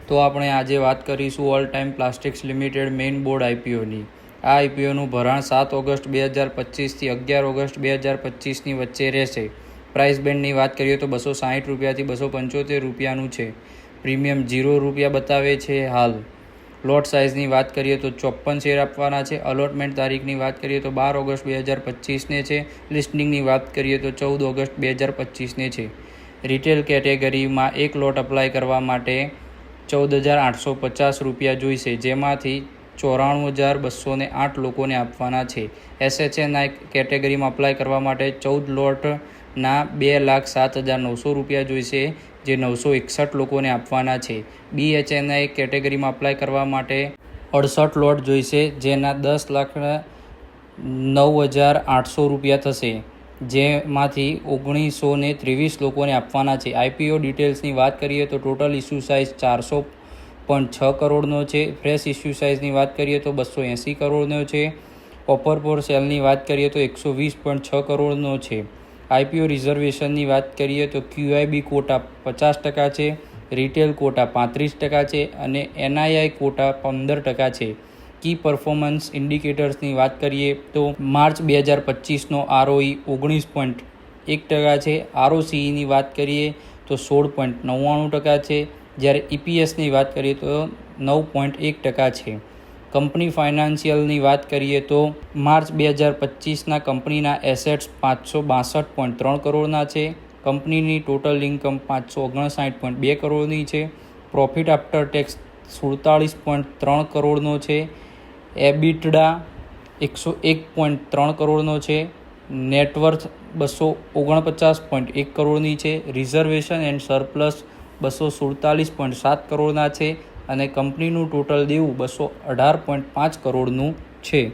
તો આપણે આજે વાત કરીશું all time plastics limited main board આઈપીઓની. આ આઈપીઓનું ભરાણ 7 ઓગસ્ટ 2025થી 11 ઓગસ્ટ 2025ની વચ્ચે રહેશે. પ્રાઇસ બેન્ડની વાત કરીએ તો 260 રૂપિયાથી 275 રૂપિયાનું છે. પ્રીમિયમ 0 રૂપિયા બતાવે છે હાલ. લોટ સાઇઝની વાત કરીએ તો 54 શેર આપવાના છે. અલોટમેન્ટ તારીખની વાત કરીએ તો 12 ઓગસ્ટ 2025ને છે. લિસ્ટિંગની વાત કરીએ તો 14 ઓગસ્ટ 2025ને છે. રિટેલ કેટેગરીમાં એક લોટ અપ્લાય કરવા માટે 14,850 રૂપિયા જોઈશે, જેમાંથી 94,208 લોકોને આપવાના છે. એસએચએનઆઈ કેટેગરીમાં અપ્લાય કરવા માટે 14 લોટના 2,07,900 રૂપિયા જોઈશે, જે 961 લોકોને આપવાના છે. બીએચએનઆઈ કેટેગરીમાં અપ્લાય કરવા માટે 68 લોટ જોઈશે, જેના 10,09,800 રૂપિયા થશે, જેમાંથી 1923 લોકોને આપવાના છે. આઈપીઓ ડિટેલ્સની વાત કરીએ તો ટોટલ ઇસ્યુ સાઇઝ 400.6 કરોડનો છે. ફ્રેશ ઇસ્યુ સાઇઝની વાત કરીએ તો 280 કરોડનો છે. ઓફર ફોર સેલની વાત કરીએ તો 120.6 કરોડનો છે. આઈપીઓ રિઝર્વેશનની વાત કરીએ તો ક્યુઆઈબી કોટા 50% છે, રિટેલ કોટા 35% છે અને એનઆઈઆઈ કોટા 15% છે. કી પરફોર્મન્સ ઇન્ડિકેટર્સની વાત કરીએ તો માર્ચ 2025નો આરઓઈ 19.1% છે. આરઓસીઈની વાત કરીએ તો 16.99% છે, જ્યારે ઈપીએસની વાત કરીએ તો 9.1% છે. કંપની ફાઇનાન્શિયલની વાત કરીએ તો માર્ચ 2025ના કંપનીના એસેટ્સ 562.3 કરોડના છે. કંપનીની ટોટલ ઇન્કમ 559.2 કરોડની છે. પ્રોફિટ આફ્ટર ટેક્સ 47.3 કરોડનો છે. એબિટડા 101.3 કરોડનો છે. નેટવર્થ 249.1 કરોડની છે. રિઝર્વેશન એન્ડ સરપ્લસ 247.7 કરોડના છે અને કંપનીનું ટોટલ દેવું 218.5 કરોડનું છે.